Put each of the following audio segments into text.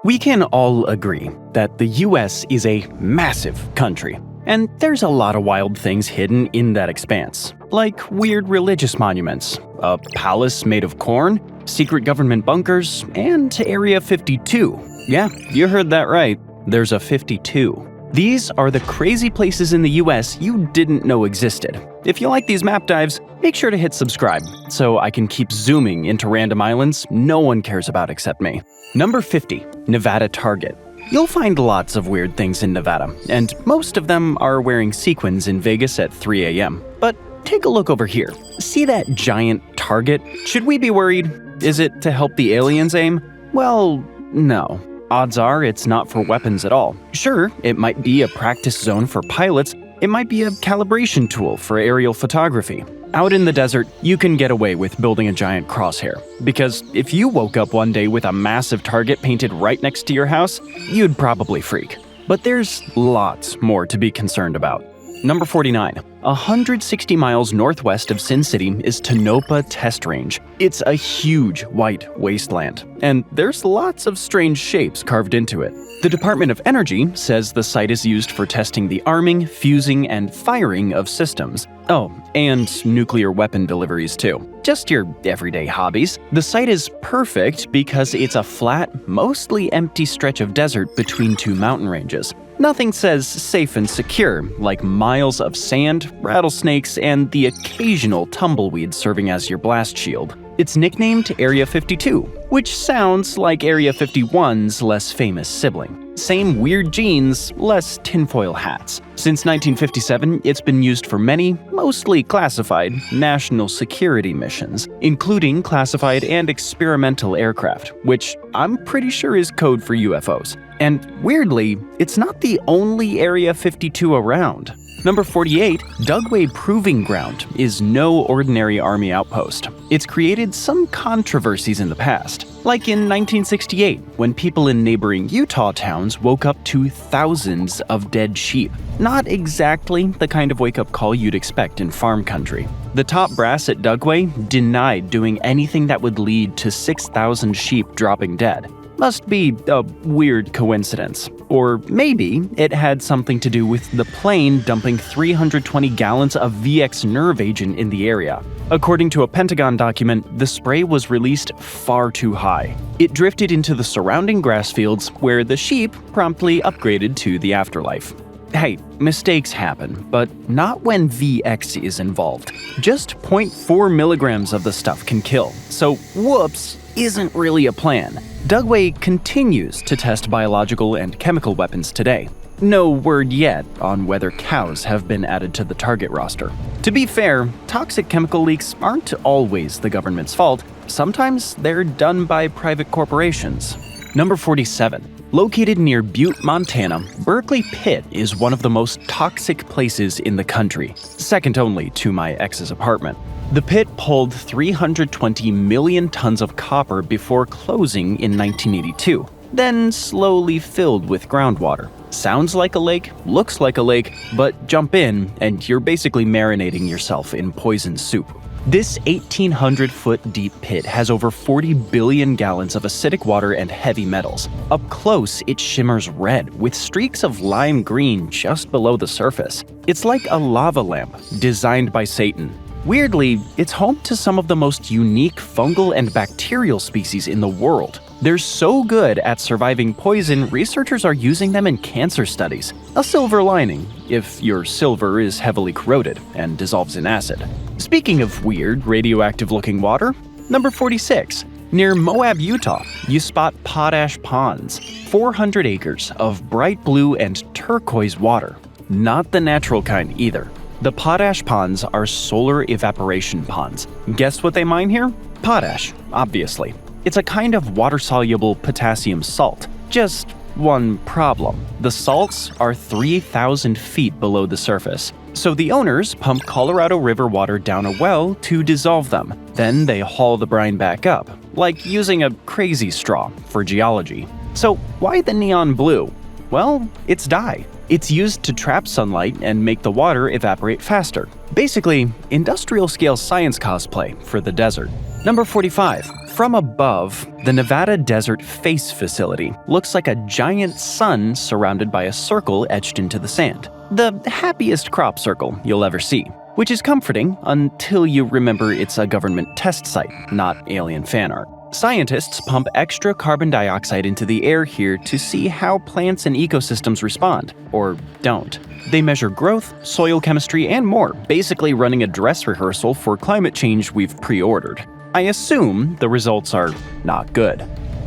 We can all agree that the US is a massive country, and there's a lot of wild things hidden in that expanse, like weird religious monuments, a palace made of corn, secret government bunkers, and Area 52. Yeah, you heard that right. There's a 52. These are the crazy places in the US you didn't know existed. If you like these map dives, make sure to hit subscribe so I can keep zooming into random islands no one cares about except me. Number 50, Nevada Target. You'll find lots of weird things in Nevada, and most of them are wearing sequins in Vegas at 3 a.m. But take a look over here. See that giant target? Should we be worried? Is it to help the aliens aim? Well, no. Odds are it's not for weapons at all. Sure, it might be a practice zone for pilots. It might be a calibration tool for aerial photography. Out in the desert, you can get away with building a giant crosshair, because if you woke up one day with a massive target painted right next to your house, you'd probably freak. But there's lots more to be concerned about. Number 49. 160 miles northwest of Sin City is Tonopah Test Range. It's a huge white wasteland, and there's lots of strange shapes carved into it. The Department of Energy says the site is used for testing the arming, fusing, and firing of systems. Oh, and nuclear weapon deliveries too. Just your everyday hobbies. The site is perfect because it's a flat, mostly empty stretch of desert between two mountain ranges. Nothing says safe and secure like miles of sand, rattlesnakes, and the occasional tumbleweed serving as your blast shield. It's nicknamed Area 52, which sounds like Area 51's less famous sibling. Same weird genes, less tinfoil hats. Since 1957, it's been used for many, mostly classified, national security missions, including classified and experimental aircraft, which I'm pretty sure is code for UFOs. And weirdly, it's not the only Area 52 around. Number 48, Dugway Proving Ground is no ordinary army outpost. It's created some controversies in the past, like in 1968, when people in neighboring Utah towns woke up to thousands of dead sheep. Not exactly the kind of wake-up call you'd expect in farm country. The top brass at Dugway denied doing anything that would lead to 6,000 sheep dropping dead. Must be a weird coincidence. Or maybe it had something to do with the plane dumping 320 gallons of VX nerve agent in the area. According to a Pentagon document, the spray was released far too high. It drifted into the surrounding grass fields, where the sheep promptly upgraded to the afterlife. Hey, mistakes happen, but not when VX is involved. Just 0.4 milligrams of the stuff can kill, so whoops isn't really a plan. Dugway continues to test biological and chemical weapons today. No word yet on whether cows have been added to the target roster. To be fair, toxic chemical leaks aren't always the government's fault. Sometimes they're done by private corporations. Number 47. Located near Butte, Montana, Berkeley Pit is one of the most toxic places in the country, second only to my ex's apartment. The pit pulled 320 million tons of copper before closing in 1982, then slowly filled with groundwater. Sounds like a lake, looks like a lake, but jump in and you're basically marinating yourself in poison soup. This 1,800-foot deep pit has over 40 billion gallons of acidic water and heavy metals. Up close, it shimmers red, with streaks of lime green just below the surface. It's like a lava lamp, designed by Satan. Weirdly, it's home to some of the most unique fungal and bacterial species in the world. They're so good at surviving poison, researchers are using them in cancer studies. A silver lining, if your silver is heavily corroded and dissolves in acid. Speaking of weird, radioactive-looking water, number 46. Near Moab, Utah, you spot Potash Ponds, 400 acres of bright blue and turquoise water. Not the natural kind either. The Potash Ponds are solar evaporation ponds. Guess what they mine here? Potash, obviously. It's a kind of water-soluble potassium salt. Just one problem. The salts are 3,000 feet below the surface. So the owners pump Colorado River water down a well to dissolve them. Then they haul the brine back up, like using a crazy straw for geology. So why the neon blue? Well, it's dye. It's used to trap sunlight and make the water evaporate faster. Basically, industrial-scale science cosplay for the desert. Number 45. From above, the Nevada Desert Face Facility looks like a giant sun surrounded by a circle etched into the sand. The happiest crop circle you'll ever see. Which is comforting until you remember it's a government test site, not alien fan art. Scientists pump extra carbon dioxide into the air here to see how plants and ecosystems respond, or don't. They measure growth, soil chemistry, and more, basically running a dress rehearsal for climate change we've pre-ordered. I assume the results are not good.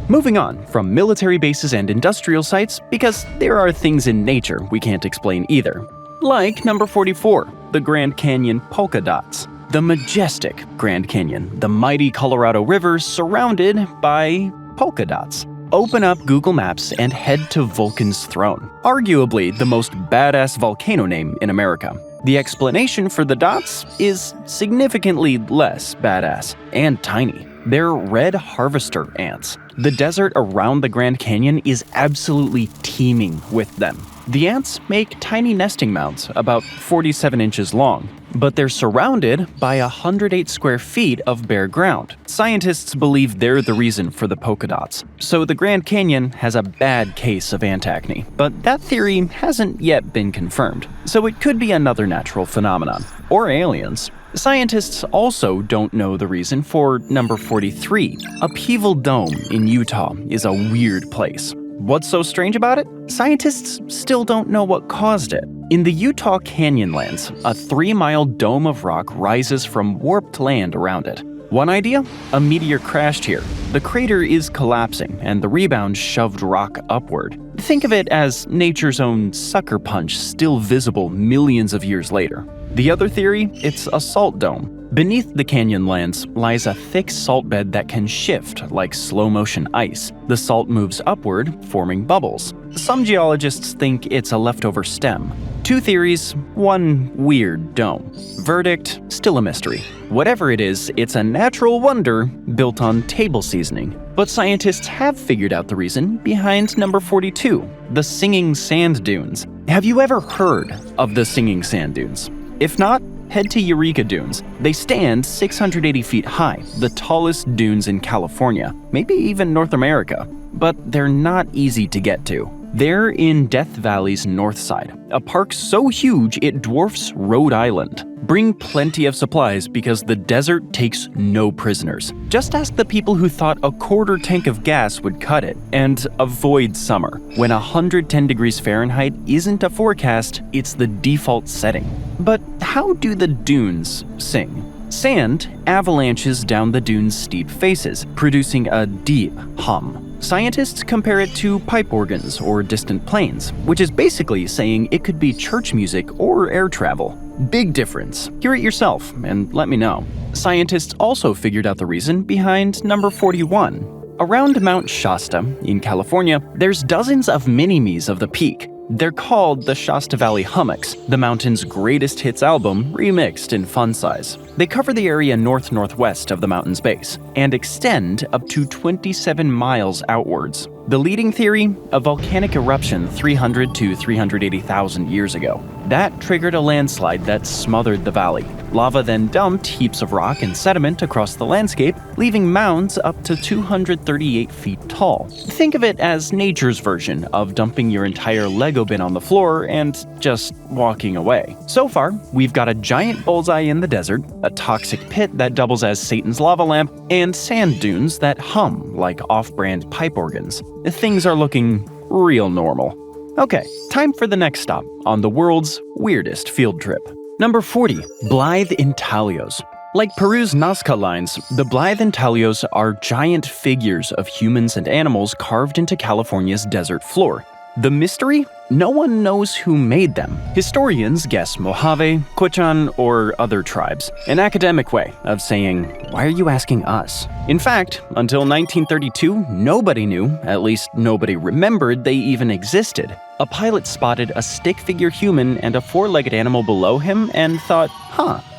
Moving on from military bases and industrial sites, because there are things in nature we can't explain either. Like number 44, the Grand Canyon polka dots. The majestic Grand Canyon, the mighty Colorado River surrounded by polka dots. Open up Google Maps and head to Vulcan's Throne, arguably the most badass volcano name in America. The explanation for the dots is significantly less badass and tiny. They're red harvester ants. The desert around the Grand Canyon is absolutely teeming with them. The ants make tiny nesting mounds about 47 inches long, but they're surrounded by 108 square feet of bare ground. Scientists believe they're the reason for the polka dots, so the Grand Canyon has a bad case of ant acne, but that theory hasn't yet been confirmed, so it could be another natural phenomenon, or aliens. Scientists also don't know the reason for number 43. Upheaval Dome in Utah is a weird place. What's so strange about it? Scientists still don't know what caused it. In the Utah Canyonlands, a 3-mile dome of rock rises from warped land around it. One idea? A meteor crashed here. The crater is collapsing, and the rebound shoved rock upward. Think of it as nature's own sucker punch still visible millions of years later. The other theory? It's a salt dome. Beneath the canyonlands lies a thick salt bed that can shift like slow-motion ice. The salt moves upward, forming bubbles. Some geologists think it's a leftover stem. 2 theories, 1 weird dome. Verdict, still a mystery. Whatever it is, it's a natural wonder built on table seasoning. But scientists have figured out the reason behind number 42, the singing sand dunes. Have you ever heard of the singing sand dunes? If not, head to Eureka Dunes. They stand 680 feet high, the tallest dunes in California, maybe even North America. But they're not easy to get to. They're in Death Valley's north side, a park so huge it dwarfs Rhode Island. Bring plenty of supplies because the desert takes no prisoners. Just ask the people who thought a quarter tank of gas would cut it, and avoid summer. When 110 degrees Fahrenheit isn't a forecast, it's the default setting. But how do the dunes sing? Sand avalanches down the dunes' steep faces, producing a deep hum. Scientists compare it to pipe organs or distant planes, which is basically saying it could be church music or air travel. Big difference. Hear it yourself and let me know. Scientists also figured out the reason behind number 41. Around Mount Shasta in California, there's dozens of mini-me's of the peak. They're called the Shasta Valley Hummocks, the mountain's greatest hits album remixed in fun size. They cover the area north-northwest of the mountain's base and extend up to 27 miles outwards. The leading theory? A volcanic eruption 300 to 380,000 years ago. That triggered a landslide that smothered the valley. Lava then dumped heaps of rock and sediment across the landscape, leaving mounds up to 238 feet tall. Think of it as nature's version of dumping your entire Lego bin on the floor and just walking away. So far, we've got a giant bullseye in the desert, a toxic pit that doubles as Satan's lava lamp, and sand dunes that hum like off-brand pipe organs. Things are looking real normal. Okay, time for the next stop on the world's weirdest field trip. Number 40, Blythe Intaglios. Like Peru's Nazca lines, the Blythe Intaglios are giant figures of humans and animals carved into California's desert floor. The mystery? No one knows who made them. Historians guess Mojave, Quechan, or other tribes. An academic way of saying, why are you asking us? In fact, until 1932, nobody knew, at least nobody remembered they even existed. A pilot spotted a stick figure human and a 4-legged animal below him and thought,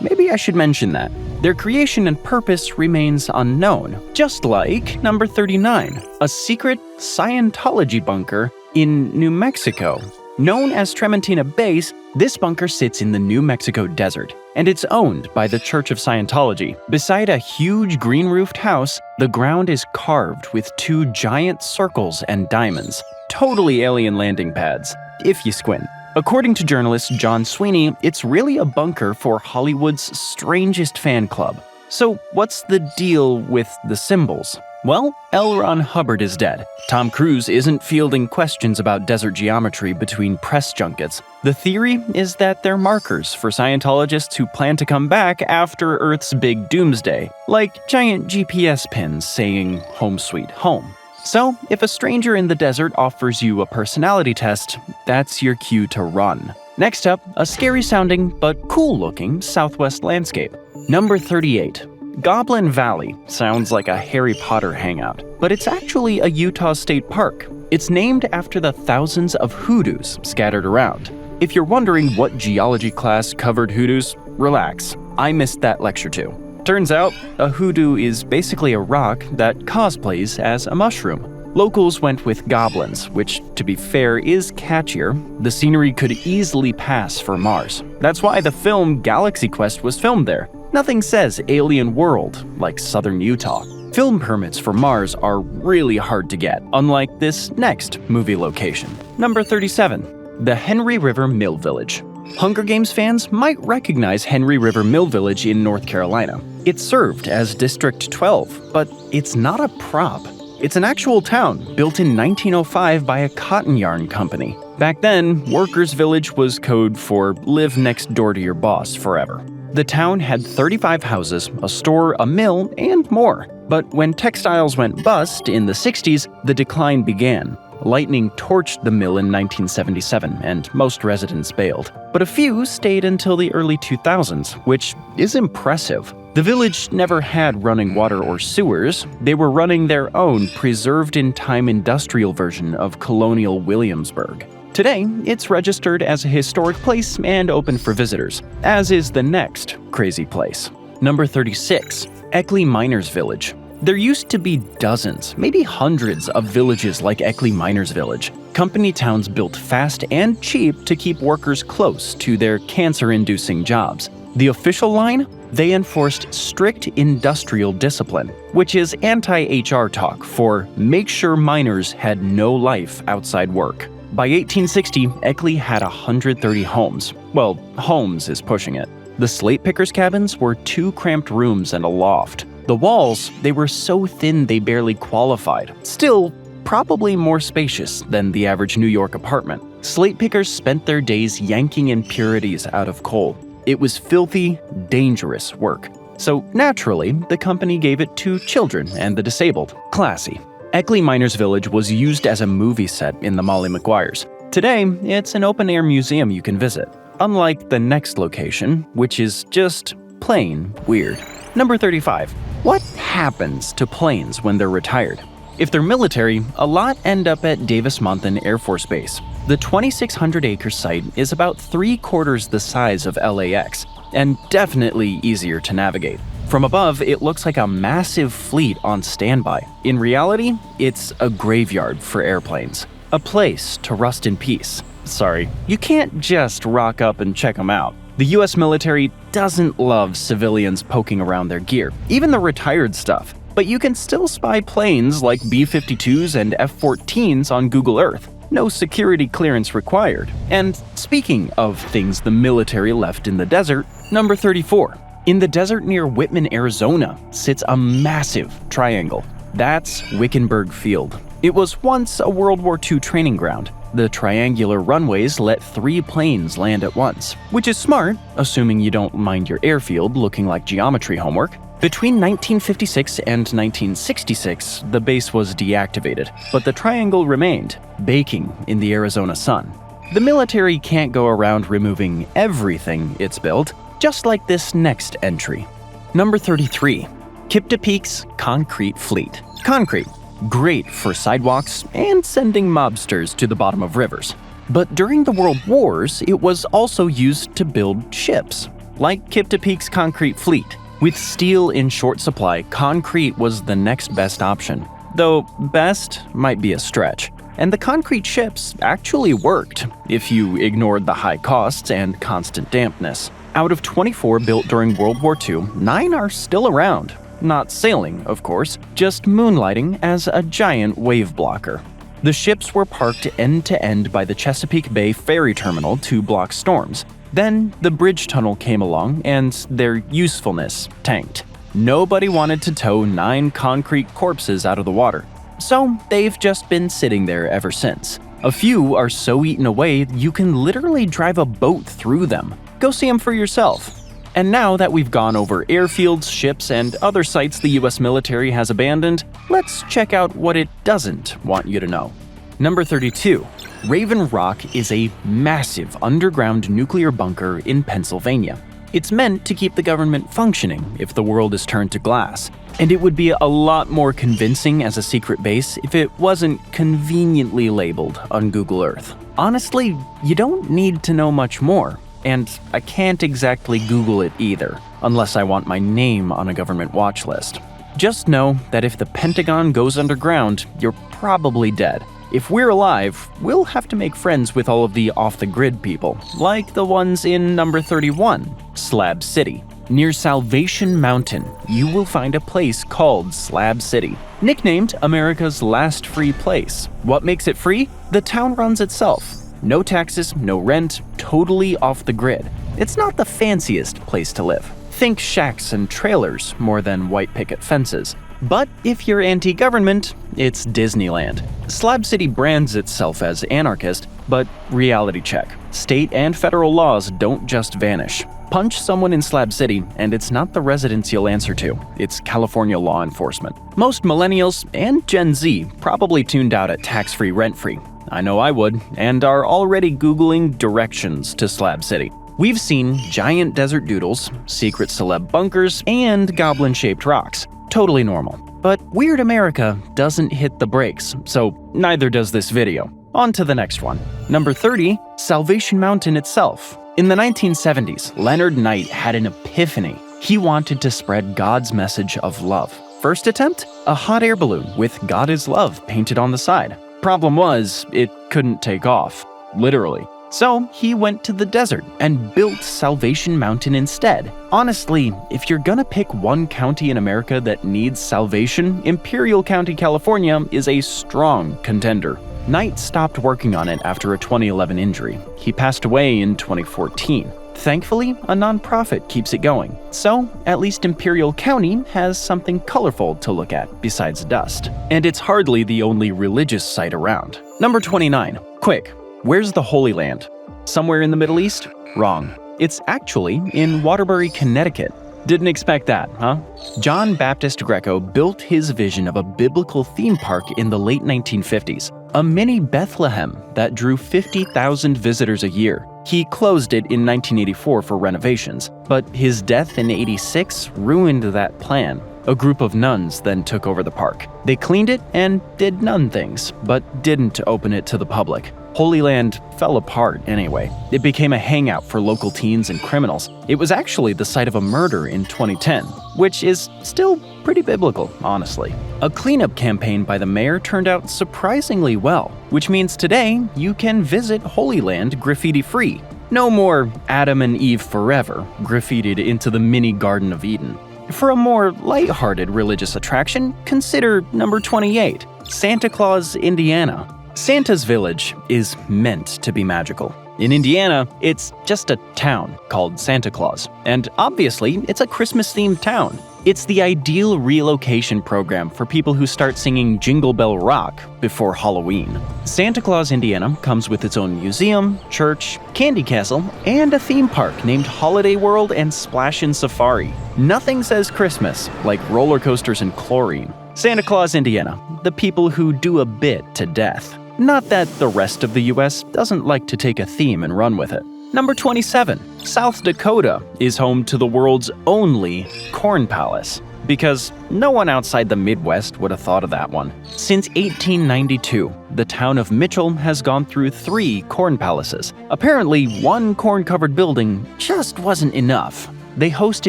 maybe I should mention that. Their creation and purpose remains unknown, just like number 39, a secret Scientology bunker in New Mexico. Known as Trementina Base, this bunker sits in the New Mexico desert, and it's owned by the Church of Scientology. Beside a huge green-roofed house, the ground is carved with 2 giant circles and diamonds. Totally alien landing pads, if you squint. According to journalist John Sweeney, it's really a bunker for Hollywood's strangest fan club. So what's the deal with the symbols? Well, L. Ron Hubbard is dead. Tom Cruise isn't fielding questions about desert geometry between press junkets. The theory is that they're markers for Scientologists who plan to come back after Earth's big doomsday, like giant GPS pins saying "Home Sweet Home." So, if a stranger in the desert offers you a personality test, that's your cue to run. Next up, a scary-sounding but cool-looking southwest landscape. Number 38. Goblin Valley sounds like a Harry Potter hangout, but it's actually a Utah state park. It's named after the thousands of hoodoos scattered around. If you're wondering what geology class covered hoodoos, relax. I missed that lecture too. Turns out, a hoodoo is basically a rock that cosplays as a mushroom. Locals went with goblins, which, to be fair, is catchier. The scenery could easily pass for Mars. That's why the film Galaxy Quest was filmed there. Nothing says alien world like southern Utah. Film permits for Mars are really hard to get, unlike this next movie location. Number 37. The Henry River Mill Village. Hunger Games fans might recognize Henry River Mill Village in North Carolina. It served as District 12, but it's not a prop. It's an actual town built in 1905 by a cotton yarn company. Back then, Workers' Village was code for live next door to your boss forever. The town had 35 houses, a store, a mill, and more. But when textiles went bust in the 60s, the decline began. Lightning torched the mill in 1977, and most residents bailed. But a few stayed until the early 2000s, which is impressive. The village never had running water or sewers. They were running their own preserved-in-time industrial version of colonial Williamsburg. Today, it's registered as a historic place and open for visitors, as is the next crazy place. Number 36. Eckley Miners Village. There used to be dozens, maybe hundreds of villages like Eckley Miners Village. Company towns built fast and cheap to keep workers close to their cancer-inducing jobs. The official line? They enforced strict industrial discipline, which is anti-HR talk for make sure miners had no life outside work. By 1860, Eckley had 130 homes. Well, homes is pushing it. The slate pickers' cabins were 2 cramped rooms and a loft. The walls, they were so thin they barely qualified. Still, probably more spacious than the average New York apartment. Slate pickers spent their days yanking impurities out of coal. It was filthy, dangerous work. So naturally, the company gave it to children and the disabled. Classy. Eckley Miners Village was used as a movie set in the Molly Maguires. Today, it's an open-air museum you can visit. Unlike the next location, which is just plain weird. Number 35. What happens to planes when they're retired? If they're military, a lot end up at Davis-Monthan Air Force Base. The 2,600-acre site is about 3/4 the size of LAX, and definitely easier to navigate. From above, it looks like a massive fleet on standby. In reality, it's a graveyard for airplanes. A place to rust in peace. Sorry, you can't just rock up and check them out. The US military doesn't love civilians poking around their gear, even the retired stuff. But you can still spy planes like B-52s and F-14s on Google Earth. No security clearance required. And speaking of things the military left in the desert, number 34. In the desert near Whitman, Arizona, sits a massive triangle. That's Wickenburg Field. It was once a World War II training ground. The triangular runways let 3 planes land at once, which is smart, assuming you don't mind your airfield looking like geometry homework. Between 1956 and 1966, the base was deactivated, but the triangle remained, baking in the Arizona sun. The military can't go around removing everything it's built, just like this next entry. Number 33. Kiptopeke's Concrete Fleet. Concrete. Great for sidewalks and sending mobsters to the bottom of rivers. But during the World Wars, it was also used to build ships, like Kiptopeke's Concrete Fleet. With steel in short supply, concrete was the next best option, though best might be a stretch. And the concrete ships actually worked, if you ignored the high costs and constant dampness. Out of 24 built during World War II, 9 are still around. Not sailing, of course, just moonlighting as a giant wave blocker. The ships were parked end to end by the Chesapeake Bay ferry terminal to block storms. Then the bridge tunnel came along and their usefulness tanked. Nobody wanted to tow 9 concrete corpses out of the water. So they've just been sitting there ever since. A few are so eaten away you can literally drive a boat through them. Go see them for yourself. And now that we've gone over airfields, ships, and other sites the US military has abandoned, let's check out what it doesn't want you to know. Number 32. Raven Rock is a massive underground nuclear bunker in Pennsylvania. It's meant to keep the government functioning if the world is turned to glass. And it would be a lot more convincing as a secret base if it wasn't conveniently labeled on Google Earth. Honestly, you don't need to know much more. And I can't exactly Google it either, unless I want my name on a government watch list. Just know that if the Pentagon goes underground, you're probably dead. If we're alive, we'll have to make friends with all of the off-the-grid people, like the ones in number 31, Slab City. Near Salvation Mountain, you will find a place called Slab City, nicknamed America's last free place. What makes it free? The town runs itself. No taxes, no rent, totally off the grid. It's not the fanciest place to live. Think shacks and trailers more than white picket fences. But if you're anti-government, it's Disneyland. Slab City brands itself as anarchist, but reality check. State and federal laws don't just vanish. Punch someone in Slab City, and it's not the residents you'll answer to. It's California law enforcement. Most millennials and Gen Z probably tuned out at tax-free, rent-free. I know I would, and are already Googling directions to Slab City. We've seen giant desert doodles, secret celeb bunkers, and goblin-shaped rocks. Totally normal. But Weird America doesn't hit the brakes, so neither does this video. On to the next one. Number 30, Salvation Mountain itself. In the 1970s, Leonard Knight had an epiphany. He wanted to spread God's message of love. First attempt? A hot air balloon with God is love painted on the side. Problem was, it couldn't take off, literally. So he went to the desert and built Salvation Mountain instead. Honestly, if you're gonna pick one county in America that needs salvation, Imperial County, California is a strong contender. Knight stopped working on it after a 2011 injury. He passed away in 2014. Thankfully, a nonprofit keeps it going. So, at least Imperial County has something colorful to look at besides dust. And it's hardly the only religious site around. Number 29. Quick, where's the Holy Land? Somewhere in the Middle East? Wrong. It's actually in Waterbury, Connecticut. Didn't expect that, huh? John Baptist Greco built his vision of a biblical theme park in the late 1950s. A mini Bethlehem that drew 50,000 visitors a year. He closed it in 1984 for renovations, but his death in '86 ruined that plan. A group of nuns then took over the park. They cleaned it and did nun things, but didn't open it to the public. Holy Land fell apart anyway. It became a hangout for local teens and criminals. It was actually the site of a murder in 2010, which is still pretty biblical, honestly. A cleanup campaign by the mayor turned out surprisingly well, which means today you can visit Holy Land graffiti-free. No more Adam and Eve forever graffitied into the mini Garden of Eden. For a more lighthearted religious attraction, consider number 28, Santa Claus, Indiana. Santa's Village is meant to be magical. In Indiana, it's just a town called Santa Claus, and obviously, it's a Christmas-themed town. It's the ideal relocation program for people who start singing Jingle Bell Rock before Halloween. Santa Claus, Indiana comes with its own museum, church, candy castle, and a theme park named Holiday World and Splashin' Safari. Nothing says Christmas like roller coasters and chlorine. Santa Claus, Indiana, the people who do a bit to death. Not that the rest of the US doesn't like to take a theme and run with it. Number 27. South Dakota is home to the world's only corn palace. Because no one outside the Midwest would have thought of that one. Since 1892, the town of Mitchell has gone through 3 corn palaces. Apparently, one corn-covered building just wasn't enough. They host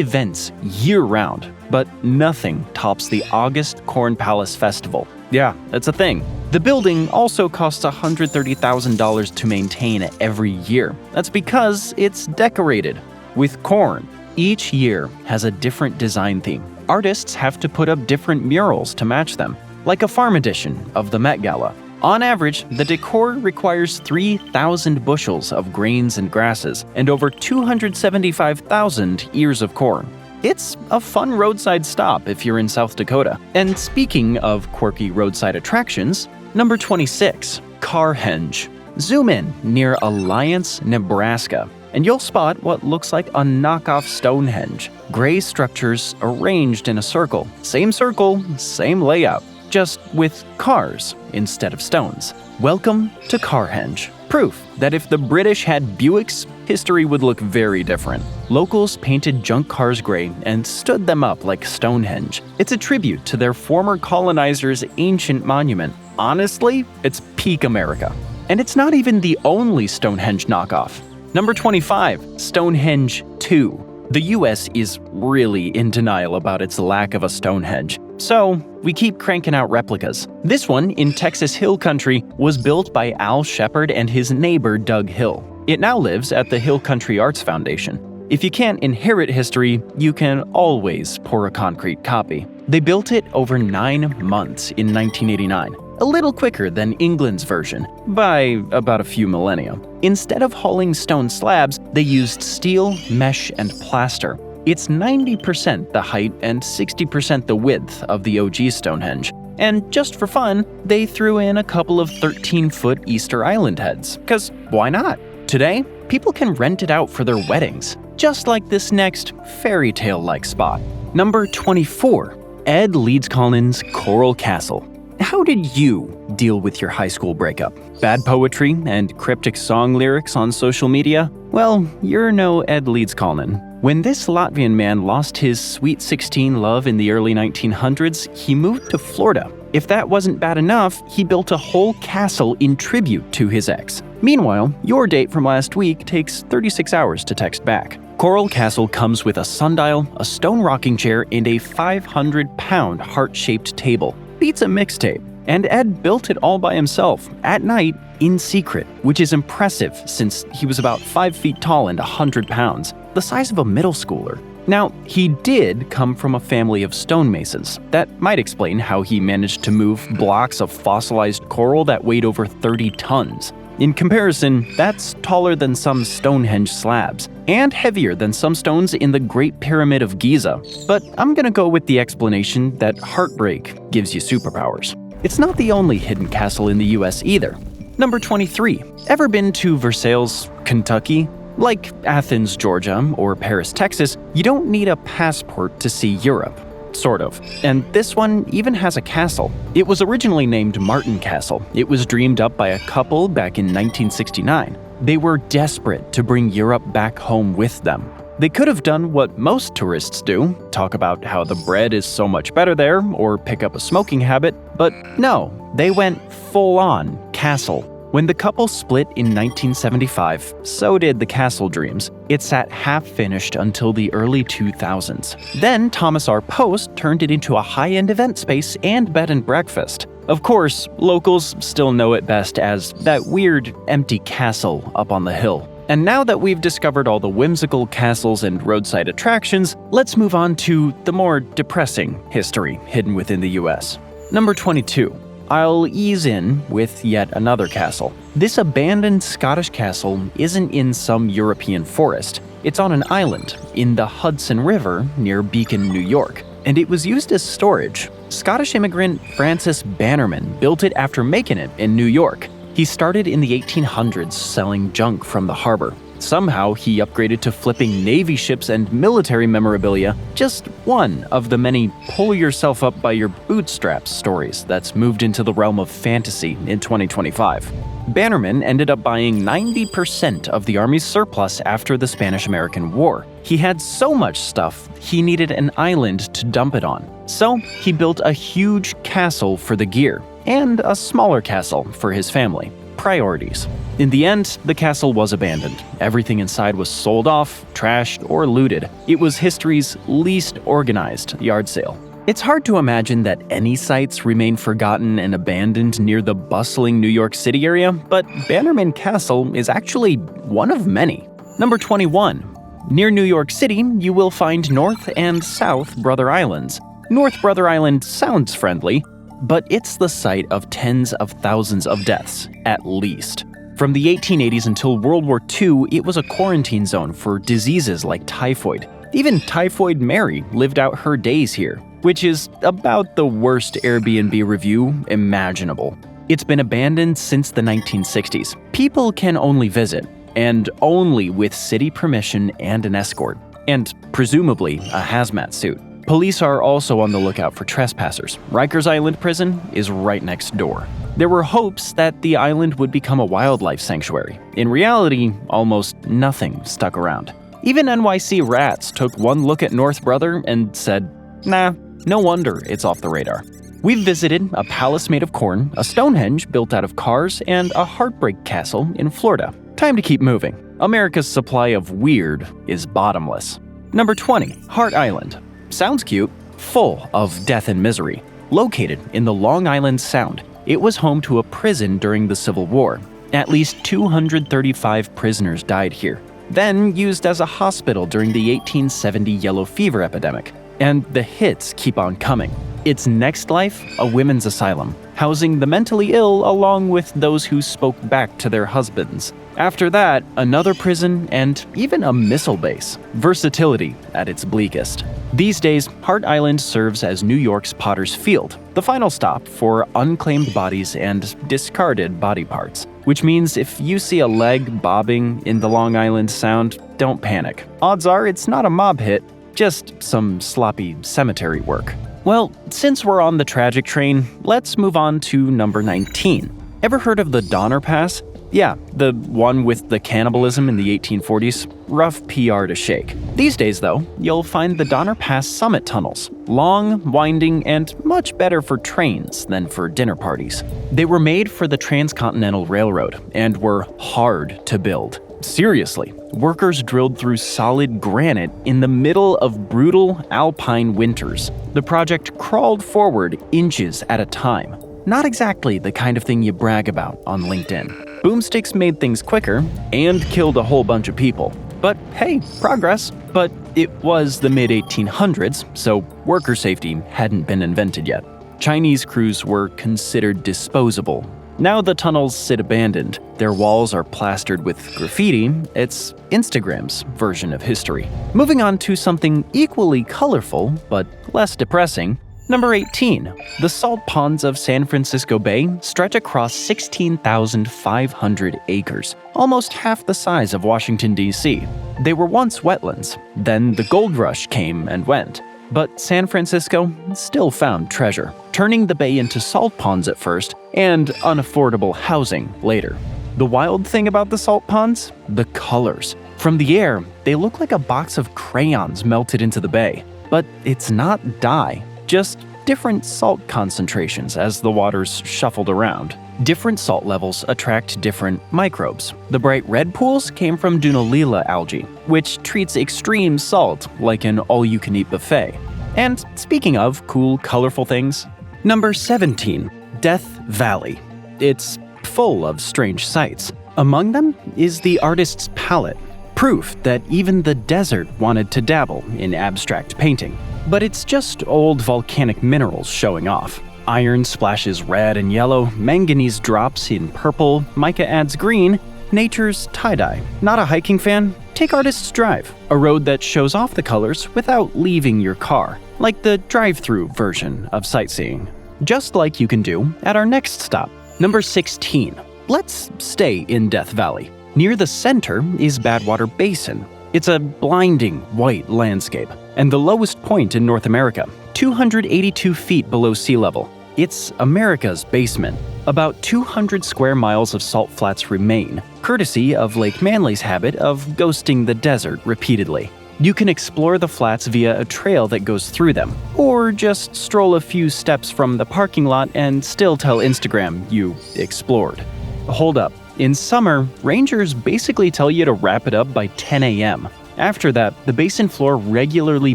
events year-round, but nothing tops the August Corn Palace Festival. Yeah, that's a thing. The building also costs $130,000 to maintain every year. That's because it's decorated. with corn. Each year has a different design theme. Artists have to put up different murals to match them, like a farm edition of the Met Gala. On average, the decor requires 3,000 bushels of grains and grasses and over 275,000 ears of corn. It's a fun roadside stop if you're in South Dakota. And speaking of quirky roadside attractions, number 26, Carhenge. Zoom in near Alliance, Nebraska, and you'll spot what looks like a knockoff Stonehenge. Gray structures arranged in a circle. Same circle, same layout, just with cars instead of stones. Welcome to Carhenge. Proof that if the British had Buicks, history would look very different. Locals painted junk cars gray and stood them up like Stonehenge. It's a tribute to their former colonizers' ancient monument. Honestly, it's peak America. And it's not even the only Stonehenge knockoff. Number 25, Stonehenge II. The US is really in denial about its lack of a Stonehenge, so we keep cranking out replicas. This one, in Texas Hill Country, was built by Al Shepard and his neighbor Doug Hill. It now lives at the Hill Country Arts Foundation. If you can't inherit history, you can always pour a concrete copy. They built it over 9 months in 1989. A little quicker than England's version, by about a few millennia. Instead of hauling stone slabs, they used steel, mesh, and plaster. It's 90% the height and 60% the width of the OG Stonehenge. And just for fun, they threw in a couple of 13-foot Easter Island heads, 'cause why not? Today, people can rent it out for their weddings, just like this next fairy tale-like spot. Number 24, Ed Leeds-Collins' Coral Castle. How did you deal with your high school breakup? Bad poetry and cryptic song lyrics on social media? Well, you're no Ed Leeds-Collin. When this Latvian man lost his Sweet 16 love in the early 1900s, he moved to Florida. If that wasn't bad enough, he built a whole castle in tribute to his ex. Meanwhile, your date from last week takes 36 hours to text back. Coral Castle comes with a sundial, a stone rocking chair, and a 500-pound heart-shaped table. Beats a mixtape. And Ed built it all by himself, at night, in secret, which is impressive since he was about 5 feet tall and 100 pounds, the size of a middle schooler. Now, he did come from a family of stonemasons. That might explain how he managed to move blocks of fossilized coral that weighed over 30 tons. In comparison, that's taller than some Stonehenge slabs, and heavier than some stones in the Great Pyramid of Giza. But I'm gonna go with the explanation that heartbreak gives you superpowers. It's not the only hidden castle in the US either. Number 23. Ever been to Versailles, Kentucky? Like Athens, Georgia, or Paris, Texas, you don't need a passport to see Europe. Sort of. And this one even has a castle. It was originally named Martin Castle. It was dreamed up by a couple back in 1969. They were desperate to bring Europe back home with them. They could have done what most tourists do, talk about how the bread is so much better there, or pick up a smoking habit, but no, they went full-on castle. When the couple split in 1975, so did the castle dreams. It sat half-finished until the early 2000s. Then Thomas R. Post turned it into a high-end event space and bed and breakfast. Of course, locals still know it best as that weird, empty castle up on the hill. And now that we've discovered all the whimsical castles and roadside attractions, let's move on to the more depressing history hidden within the US. Number 22. I'll ease in with yet another castle. This abandoned Scottish castle isn't in some European forest. It's on an island in the Hudson River near Beacon, New York, and it was used as storage. Scottish immigrant Francis Bannerman built it after making it in New York. He started in the 1800s selling junk from the harbor. Somehow, he upgraded to flipping Navy ships and military memorabilia, just one of the many pull-yourself-up-by-your-bootstraps stories that's moved into the realm of fantasy in 2025. Bannerman ended up buying 90% of the Army's surplus after the Spanish-American War. He had so much stuff, he needed an island to dump it on. So, he built a huge castle for the gear, and a smaller castle for his family. Priorities. In the end, the castle was abandoned. Everything inside was sold off, trashed, or looted. It was history's least organized yard sale. It's hard to imagine that any sites remain forgotten and abandoned near the bustling New York City area, but Bannerman Castle is actually one of many. Number 21. Near New York City, you will find North and South Brother Islands. North Brother Island sounds friendly, but it's the site of tens of thousands of deaths, at least. From the 1880s until World War II, it was a quarantine zone for diseases like typhoid. Even Typhoid Mary lived out her days here, which is about the worst Airbnb review imaginable. It's been abandoned since the 1960s. People can only visit, and only with city permission and an escort, and presumably a hazmat suit. Police are also on the lookout for trespassers. Rikers Island Prison is right next door. There were hopes that the island would become a wildlife sanctuary. In reality, almost nothing stuck around. Even NYC Rats took one look at North Brother and said, nah, no wonder it's off the radar. We've visited a palace made of corn, a Stonehenge built out of cars, and a heartbreak castle in Florida. Time to keep moving. America's supply of weird is bottomless. Number 20, Hart Island. Sounds cute, full of death and misery. Located in the Long Island Sound, it was home to a prison during the Civil War. At least 235 prisoners died here, then used as a hospital during the 1870 yellow fever epidemic. And the hits keep on coming. Its next life, a women's asylum, housing the mentally ill along with those who spoke back to their husbands. After that, another prison and even a missile base. Versatility at its bleakest. These days, Hart Island serves as New York's Potter's Field, the final stop for unclaimed bodies and discarded body parts. Which means if you see a leg bobbing in the Long Island Sound, don't panic. Odds are it's not a mob hit, just some sloppy cemetery work. Well, since we're on the tragic train, let's move on to number 19. Ever heard of the Donner Pass? Yeah, the one with the cannibalism in the 1840s. Rough PR to shake. These days, though, you'll find the Donner Pass summit tunnels. Long, winding, and much better for trains than for dinner parties. They were made for the Transcontinental Railroad and were hard to build. Seriously, workers drilled through solid granite in the middle of brutal alpine winters. The project crawled forward inches at a time. Not exactly the kind of thing you brag about on LinkedIn. Boomsticks made things quicker and killed a whole bunch of people. But hey, progress. But it was the mid-1800s, so worker safety hadn't been invented yet. Chinese crews were considered disposable. Now the tunnels sit abandoned. Their walls are plastered with graffiti. It's Instagram's version of history. Moving on to something equally colorful, but less depressing. Number 18. The salt ponds of San Francisco Bay stretch across 16,500 acres, almost half the size of Washington, D.C. They were once wetlands. Then the gold rush came and went. But San Francisco still found treasure, turning the bay into salt ponds at first and unaffordable housing later. The wild thing about the salt ponds? The colors. From the air, they look like a box of crayons melted into the bay. But it's not dye, just different salt concentrations as the waters shuffled around. Different salt levels attract different microbes. The bright red pools came from Dunolila algae, which treats extreme salt like an all-you-can-eat buffet. And speaking of cool, colorful things, number 17, Death Valley. It's full of strange sights. Among them is the artist's palette, proof that even the desert wanted to dabble in abstract painting. But it's just old volcanic minerals showing off. Iron splashes red and yellow, manganese drops in purple, mica adds green, nature's tie-dye. Not a hiking fan? Take Artist's Drive, a road that shows off the colors without leaving your car, like the drive-through version of sightseeing. Just like you can do at our next stop, number 16. Let's stay in Death Valley. Near the center is Badwater Basin. It's a blinding white landscape, and the lowest point in North America, 282 feet below sea level. It's America's basement. About 200 square miles of salt flats remain, courtesy of Lake Manly's habit of ghosting the desert repeatedly. You can explore the flats via a trail that goes through them, or just stroll a few steps from the parking lot and still tell Instagram you explored. Hold up. In summer, rangers basically tell you to wrap it up by 10 a.m. After that, the basin floor regularly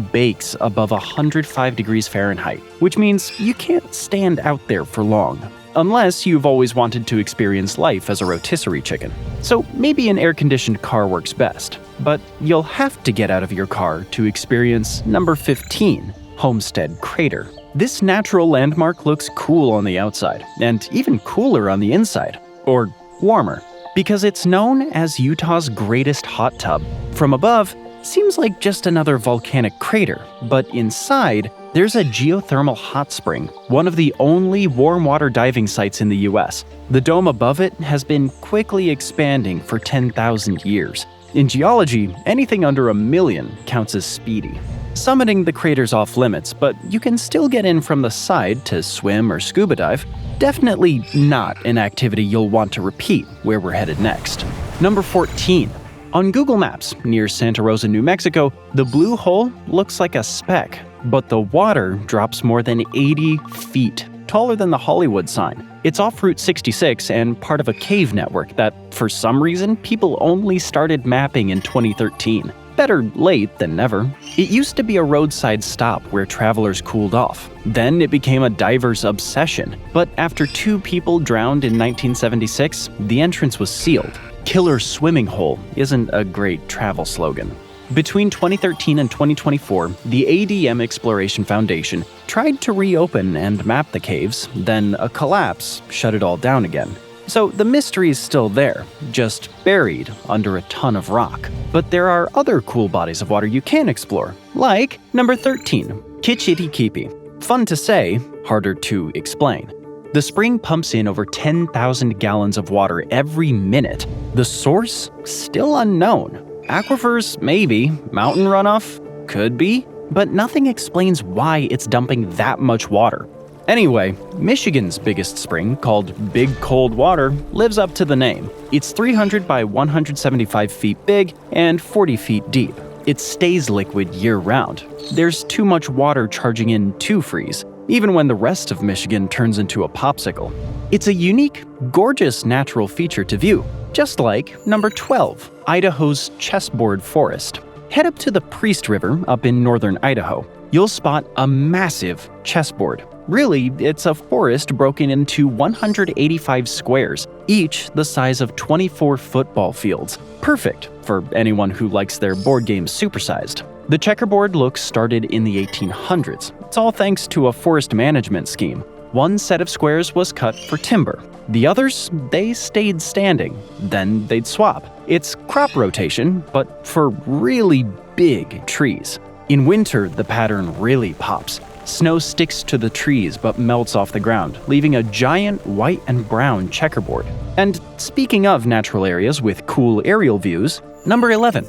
bakes above 105 degrees Fahrenheit, which means you can't stand out there for long. unless you've always wanted to experience life as a rotisserie chicken. So maybe an air-conditioned car works best, but you'll have to get out of your car to experience number 15, Homestead Crater. This natural landmark looks cool on the outside, and even cooler on the inside, or warmer, because it's known as Utah's greatest hot tub. From above, seems like just another volcanic crater, but inside, there's a geothermal hot spring, one of the only warm water diving sites in the US. The dome above it has been quickly expanding for 10,000 years. In geology, anything under 1 million counts as speedy. Summiting the crater's off limits, but you can still get in from the side to swim or scuba dive. Definitely not an activity you'll want to repeat where we're headed next. Number 14. On Google Maps, near Santa Rosa, New Mexico, the blue hole looks like a speck, but the water drops more than 80 feet, taller than the Hollywood sign. It's off Route 66 and part of a cave network that, for some reason, people only started mapping in 2013. Better late than never. It used to be a roadside stop where travelers cooled off. Then it became a diver's obsession. But after 2 people drowned in 1976, the entrance was sealed. Killer swimming hole isn't a great travel slogan. Between 2013 and 2024, the ADM Exploration Foundation tried to reopen and map the caves, then a collapse shut it all down again. So the mystery is still there, just buried under a ton of rock. But there are other cool bodies of water you can explore, like number 13, Kitch-iti-kipi. Fun to say, harder to explain. The spring pumps in over 10,000 gallons of water every minute. The source? Still unknown. Aquifers? Maybe. Mountain runoff? Could be. But nothing explains why it's dumping that much water. Anyway, Michigan's biggest spring, called Big Cold Water, lives up to the name. It's 300 by 175 feet big and 40 feet deep. It stays liquid year-round. There's too much water charging in to freeze, even when the rest of Michigan turns into a popsicle. It's a unique, gorgeous natural feature to view, just like number 12, Idaho's Chessboard Forest. Head up to the Priest River up in northern Idaho. You'll spot a massive chessboard. Really, it's a forest broken into 185 squares, each the size of 24 football fields. Perfect for anyone who likes their board games supersized. The checkerboard look started in the 1800s. It's all thanks to a forest management scheme. One set of squares was cut for timber. The others, they stayed standing. Then they'd swap. It's crop rotation, but for really big trees. In winter, the pattern really pops. Snow sticks to the trees but melts off the ground, leaving a giant white and brown checkerboard. And speaking of natural areas with cool aerial views, number 11.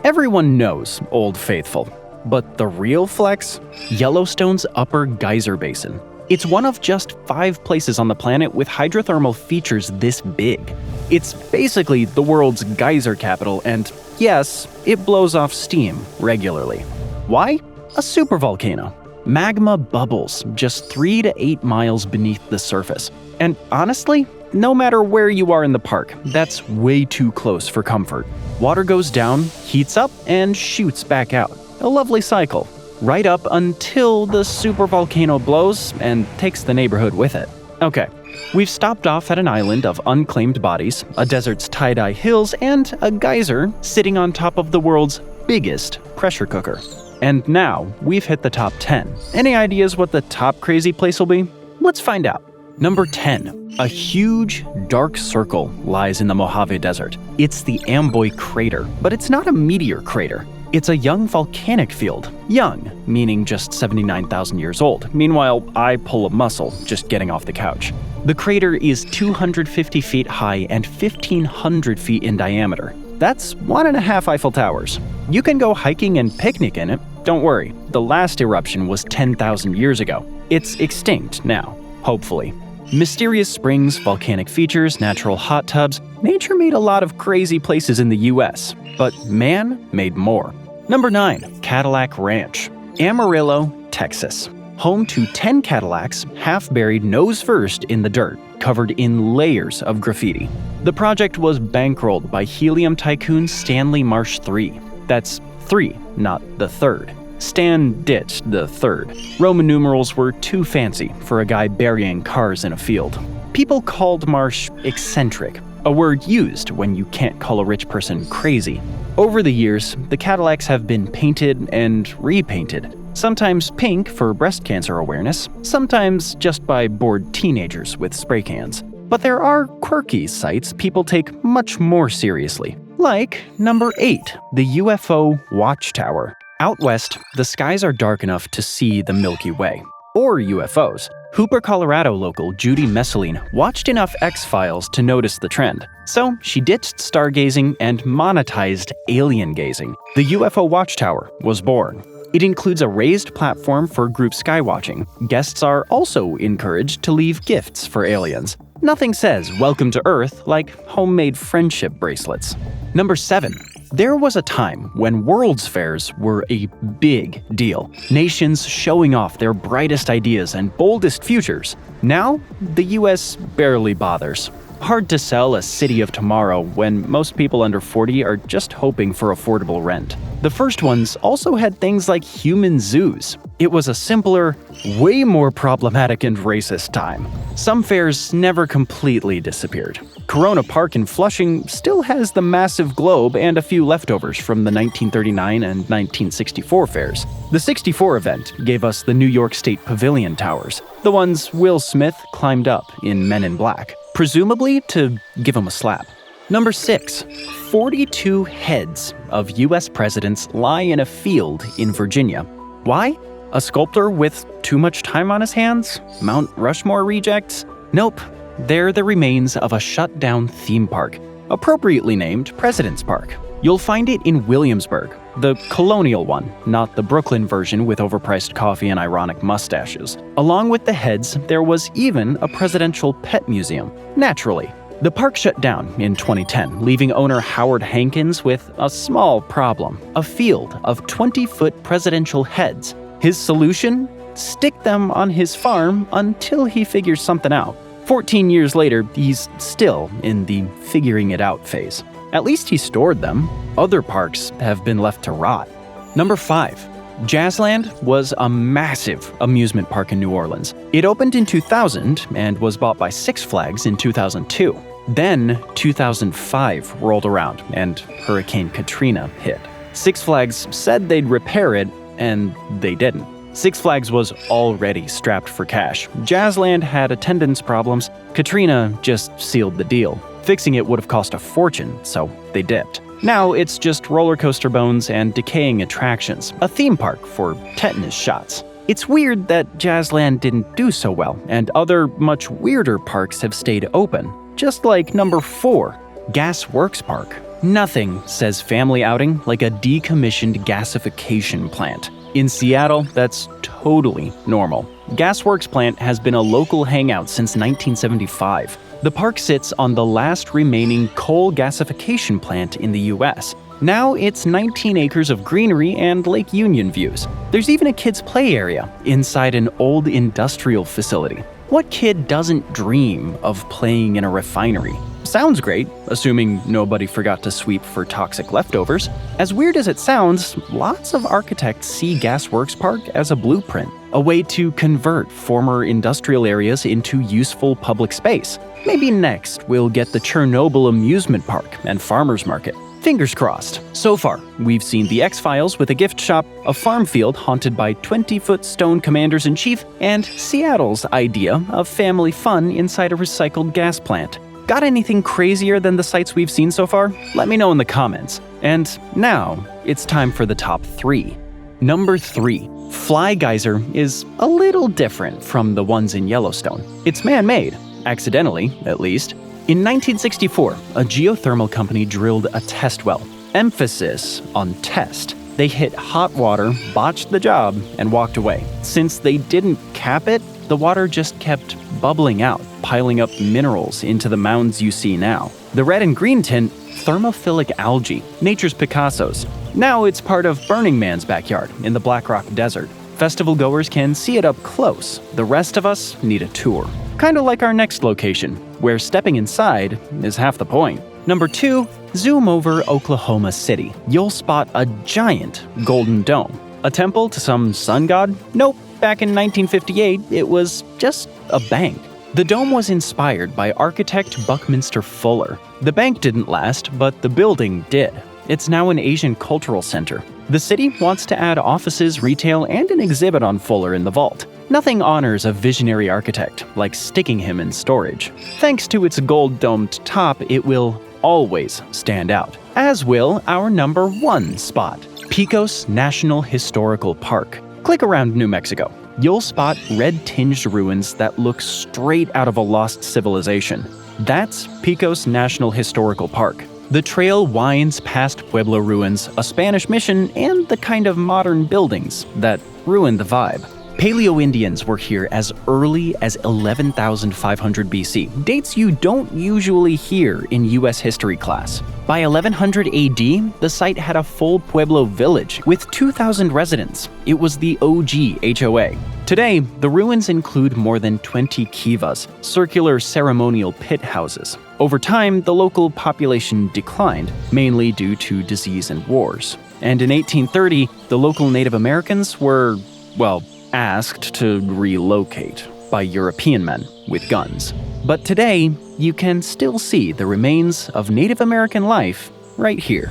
Everyone knows Old Faithful, but the real flex? Yellowstone's Upper Geyser Basin. It's one of just 5 places on the planet with hydrothermal features this big. It's basically the world's geyser capital, and yes, it blows off steam regularly. Why? A supervolcano. Magma bubbles just 3 to 8 miles beneath the surface. And honestly, no matter where you are in the park, that's way too close for comfort. Water goes down, heats up, and shoots back out. A lovely cycle. Right up until the supervolcano blows and takes the neighborhood with it. Okay, we've stopped off at an island of unclaimed bodies, a desert's tie-dye hills, and a geyser sitting on top of the world's biggest pressure cooker. And now, we've hit the top 10. Any ideas what the top crazy place will be? Let's find out. Number 10. A huge, dark circle lies in the Mojave Desert. It's the Amboy Crater, but it's not a meteor crater. It's a young volcanic field. Young, meaning just 79,000 years old. Meanwhile, I pull a muscle just getting off the couch. The crater is 250 feet high and 1,500 feet in diameter. That's 1.5 Eiffel Towers. You can go hiking and picnic in it. Don't worry, the last eruption was 10,000 years ago. It's extinct now, hopefully. Mysterious springs, volcanic features, natural hot tubs. Nature made a lot of crazy places in the US, but man made more. Number 9, Cadillac Ranch, Amarillo, Texas. Home to 10 Cadillacs, half buried nose first in the dirt, covered in layers of graffiti. The project was bankrolled by helium tycoon Stanley Marsh III. That's 3, not the third. Stan ditched the third. Roman numerals were too fancy for a guy burying cars in a field. People called Marsh eccentric, a word used when you can't call a rich person crazy. Over the years, the Cadillacs have been painted and repainted, sometimes pink for breast cancer awareness, sometimes just by bored teenagers with spray cans. But there are quirky sights people take much more seriously. Like number 8, the UFO Watchtower. Out west, the skies are dark enough to see the Milky Way. Or UFOs. Hooper, Colorado local Judy Messeline watched enough X-Files to notice the trend. So she ditched stargazing and monetized alien gazing. The UFO Watchtower was born. It includes a raised platform for group skywatching. Guests are also encouraged to leave gifts for aliens. Nothing says welcome to Earth like homemade friendship bracelets. Number 7. There was a time when World's Fairs were a big deal. Nations showing off their brightest ideas and boldest futures. Now, the US barely bothers. Hard to sell a city of tomorrow when most people under 40 are just hoping for affordable rent. The first ones also had things like human zoos. It was a simpler, way more problematic and racist time. Some fairs never completely disappeared. Corona Park in Flushing still has the massive globe and a few leftovers from the 1939 and 1964 fairs. The 64 event gave us the New York State Pavilion Towers, the ones Will Smith climbed up in Men in Black, presumably to give him a slap. Number 6. 42 heads of US presidents lie in a field in Virginia. Why? A sculptor with too much time on his hands? Mount Rushmore rejects? Nope. They're the remains of a shut-down theme park, appropriately named President's Park. You'll find it in Williamsburg, the colonial one, not the Brooklyn version with overpriced coffee and ironic mustaches. Along with the heads, there was even a presidential pet museum. Naturally. The park shut down in 2010, leaving owner Howard Hankins with a small problem: a field of 20-foot presidential heads. His solution? Stick them on his farm until he figures something out. 14 years later, he's still in the figuring it out phase. At least he stored them. Other parks have been left to rot. Number 5. Jazzland was a massive amusement park in New Orleans. It opened in 2000 and was bought by Six Flags in 2002. Then 2005 rolled around and Hurricane Katrina hit. Six Flags said they'd repair it, and they didn't. Six Flags was already strapped for cash. Jazzland had attendance problems. Katrina just sealed the deal. Fixing it would have cost a fortune, so they dipped. Now it's just roller coaster bones and decaying attractions, a theme park for tetanus shots. It's weird that Jazzland didn't do so well, and other much weirder parks have stayed open. Just like number 4, Gas Works Park. Nothing says family outing like a decommissioned gasification plant. In Seattle, that's totally normal. Gasworks plant has been a local hangout since 1975. The park sits on the last remaining coal gasification plant in the US. Now it's 19 acres of greenery and Lake Union views. There's even a kids' play area inside an old industrial facility. What kid doesn't dream of playing in a refinery? Sounds great, assuming nobody forgot to sweep for toxic leftovers. As weird as it sounds, lots of architects see Gasworks Park as a blueprint, a way to convert former industrial areas into useful public space. Maybe next we'll get the Chernobyl amusement park and farmers market. Fingers crossed. So far, we've seen the X-Files with a gift shop, a farm field haunted by 20-foot stone commanders-in-chief, and Seattle's idea of family fun inside a recycled gas plant. Got anything crazier than the sights we've seen so far? Let me know in the comments. And now, it's time for the top 3. Number 3. Fly Geyser is a little different from the ones in Yellowstone. It's man-made, accidentally, at least. In 1964, a geothermal company drilled a test well. Emphasis on test. They hit hot water, botched the job, and walked away. Since they didn't cap it, the water just kept bubbling out, piling up minerals into the mounds you see now. The red and green tint, thermophilic algae, nature's Picassos. Now it's part of Burning Man's backyard in the Black Rock Desert. Festival goers can see it up close. The rest of us need a tour. Kind of like our next location, where stepping inside is half the point. Number 2, zoom over Oklahoma City. You'll spot a giant golden dome. A temple to some sun god? Nope. Back in 1958, it was just a bank. The dome was inspired by architect Buckminster Fuller. The bank didn't last, but the building did. It's now an Asian cultural center. The city wants to add offices, retail, and an exhibit on Fuller in the vault. Nothing honors a visionary architect like sticking him in storage. Thanks to its gold-domed top, it will always stand out, as will our number 1 spot, Pecos National Historical Park. Click around New Mexico. You'll spot red-tinged ruins that look straight out of a lost civilization. That's Pecos National Historical Park. The trail winds past Pueblo ruins, a Spanish mission, and the kind of modern buildings that ruin the vibe. Paleo-Indians were here as early as 11,500 BC, dates you don't usually hear in US history class. By 1100 AD, the site had a full Pueblo village with 2,000 residents. It was the OG HOA. Today, the ruins include more than 20 kivas, circular ceremonial pit houses. Over time, the local population declined, mainly due to disease and wars. And in 1830, the local Native Americans were, well, asked to relocate by European men with guns. But today, you can still see the remains of Native American life right here.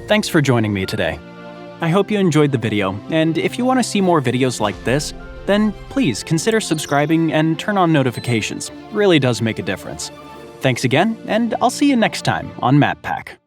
Thanks for joining me today. I hope you enjoyed the video, and if you want to see more videos like this, then please consider subscribing and turn on notifications. It really does make a difference. Thanks again, and I'll see you next time on MapPack.